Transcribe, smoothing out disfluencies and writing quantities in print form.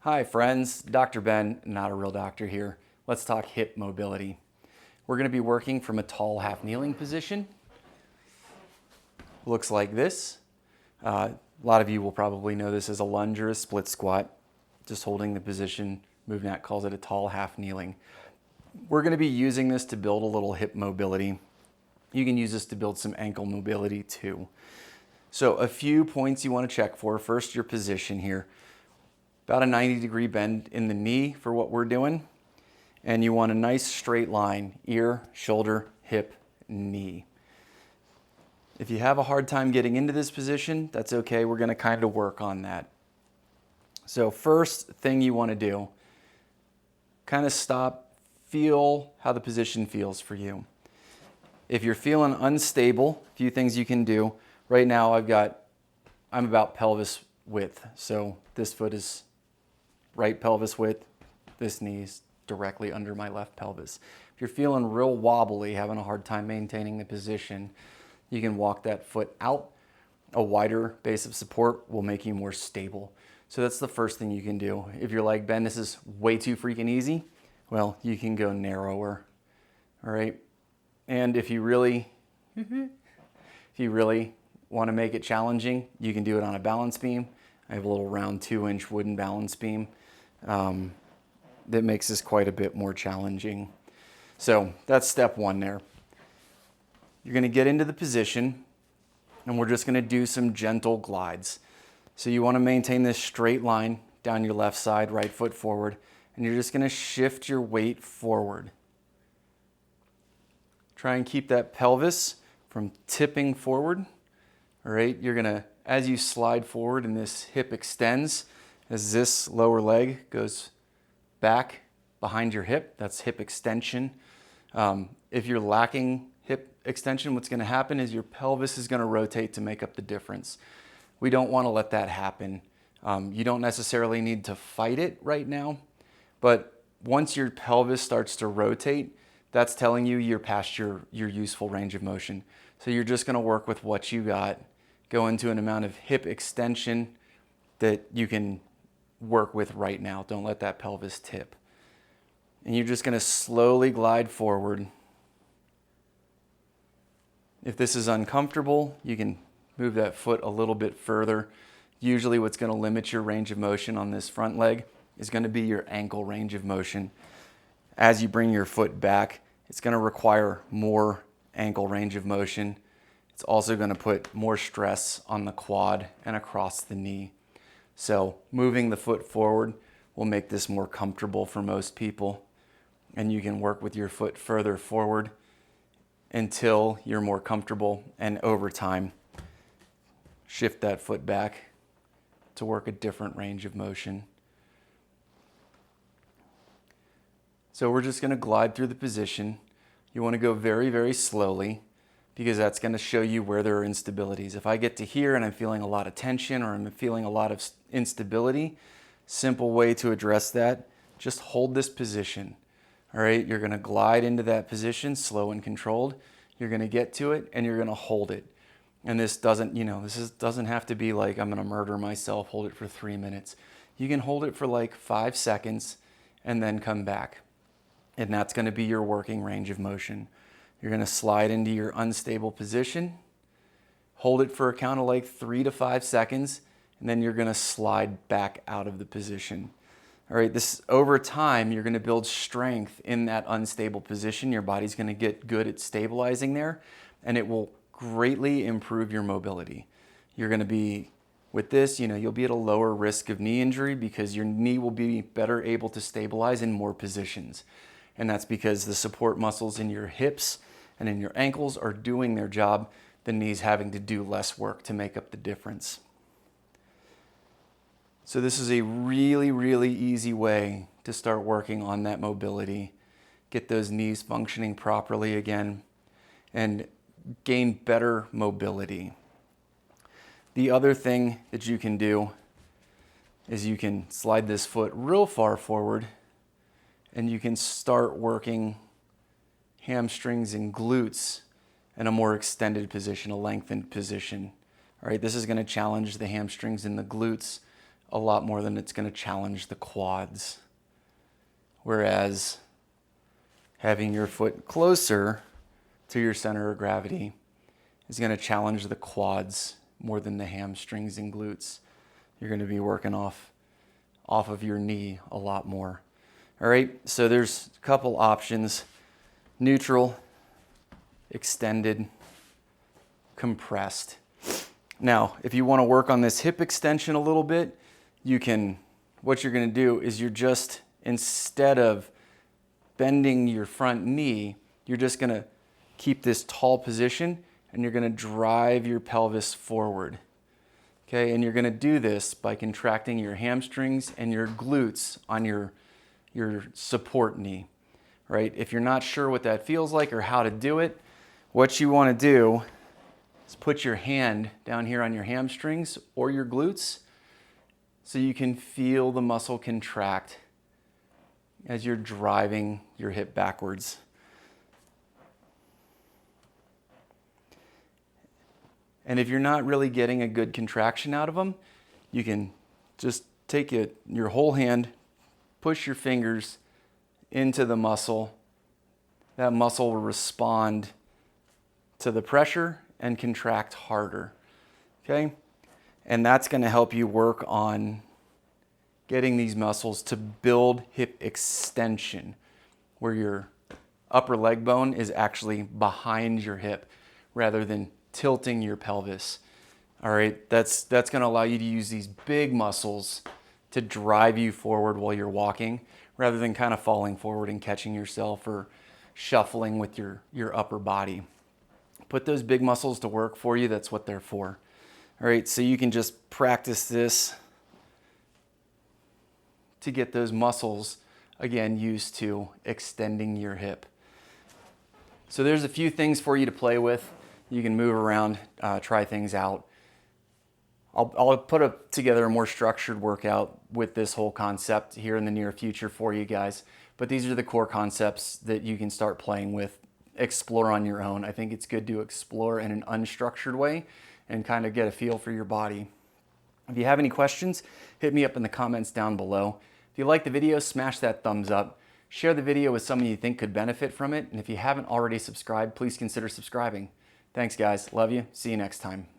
Hi friends, Dr. Ben, not a real doctor here. Let's talk hip mobility. We're going to be working from a tall half kneeling position. Looks like this. A lot of you will probably know this as a lunge or a split squat. Just holding the position, MovNat calls it a tall half kneeling. We're going to be using this to build a little hip mobility. You can use this to build some ankle mobility too. So a few points you want to check for. First, your position here. About a 90-degree bend in the knee for what we're doing. And you want a nice straight line, ear, shoulder, hip, knee. If you have a hard time getting into this position, that's okay. We're going to kind of work on that. So first thing you want to do, kind of stop, feel how the position feels for you. If you're feeling unstable, a few things you can do. Right now I'm about pelvis width. So this foot is right pelvis width, this knee's directly under my left pelvis. If you're feeling real wobbly, having a hard time maintaining the position, you can walk that foot out. A wider base of support will make you more stable. So that's the first thing you can do. If you're like, Ben, this is way too freaking easy, well, you can go narrower, all right? And if you really want to make it challenging, you can do it on a balance beam. I have a little round 2-inch wooden balance beam that makes this quite a bit more challenging. So that's step one there. You're going to get into the position and we're just going to do some gentle glides. So you want to maintain this straight line down your left side, right foot forward, and you're just going to shift your weight forward. Try and keep that pelvis from tipping forward. All right, you're going to, as you slide forward and this hip extends, as this lower leg goes back behind your hip, that's hip extension. If you're lacking hip extension, what's going to happen is your pelvis is going to rotate to make up the difference. We don't want to let that happen. You don't necessarily need to fight it right now, but once your pelvis starts to rotate, that's telling you you're past your useful range of motion. So you're just going to work with what you got, go into an amount of hip extension that you can work with right now. Don't let that pelvis tip. And you're just going to slowly glide forward. If this is uncomfortable, you can move that foot a little bit further. Usually what's going to limit your range of motion on this front leg is going to be your ankle range of motion. As you bring your foot back, it's going to require more ankle range of motion. It's also going to put more stress on the quad and across the knee. So moving the foot forward will make this more comfortable for most people. And you can work with your foot further forward until you're more comfortable, and over time, shift that foot back to work a different range of motion. So we're just going to glide through the position. You want to go very, very slowly because that's going to show you where there are instabilities. If I get to here and I'm feeling a lot of tension or I'm feeling a lot of instability, simple way to address that, just hold this position. All right, you're going to glide into that position, slow and controlled. You're going to get to it and you're going to hold it. And this doesn't have to be like I'm going to murder myself, hold it for 3 minutes. You can hold it for like 5 seconds and then come back. And that's going to be your working range of motion. You're going to slide into your unstable position, hold it for a count of like 3 to 5 seconds, and then you're going to slide back out of the position. All right, this over time, you're going to build strength in that unstable position. Your body's going to get good at stabilizing there, and it will greatly improve your mobility. You're going to be, with this, you'll be at a lower risk of knee injury because your knee will be better able to stabilize in more positions. And that's because the support muscles in your hips and in your ankles are doing their job, the knee's having to do less work to make up the difference. So this is a really, really easy way to start working on that mobility, get those knees functioning properly again, and gain better mobility. The other thing that you can do is you can slide this foot real far forward and you can start working hamstrings and glutes in a more extended position, a lengthened position. All right, this is going to challenge the hamstrings and the glutes a lot more than it's going to challenge the quads. Whereas having your foot closer to your center of gravity is going to challenge the quads more than the hamstrings and glutes. You're going to be working off of your knee a lot more. All right, so there's a couple options: neutral, extended, compressed. Now, if you want to work on this hip extension a little bit, what you're going to do is instead of bending your front knee, you're just going to keep this tall position and you're going to drive your pelvis forward. Okay, and you're going to do this by contracting your hamstrings and your glutes on your support knee, right? If you're not sure what that feels like or how to do it, what you want to do is put your hand down here on your hamstrings or your glutes so you can feel the muscle contract as you're driving your hip backwards. And if you're not really getting a good contraction out of them, you can just take your whole hand, push your fingers into the muscle. That muscle will respond to the pressure and contract harder, okay? And that's gonna help you work on getting these muscles to build hip extension, where your upper leg bone is actually behind your hip rather than tilting your pelvis. All right, that's going to allow you to use these big muscles to drive you forward while you're walking, rather than kind of falling forward and catching yourself or shuffling with your upper body. Put those big muscles to work for you. That's what they're for. All right, so you can just practice this to get those muscles, again, used to extending your hip. So there's a few things for you to play with. You can move around, try things out. I'll put together a more structured workout with this whole concept here in the near future for you guys. But these are the core concepts that you can start playing with, explore on your own. I think it's good to explore in an unstructured way and kind of get a feel for your body. If you have any questions, hit me up in the comments down below. If you like the video, smash that thumbs up. Share the video with someone you think could benefit from it. And if you haven't already subscribed, please consider subscribing. Thanks, guys. Love you. See you next time.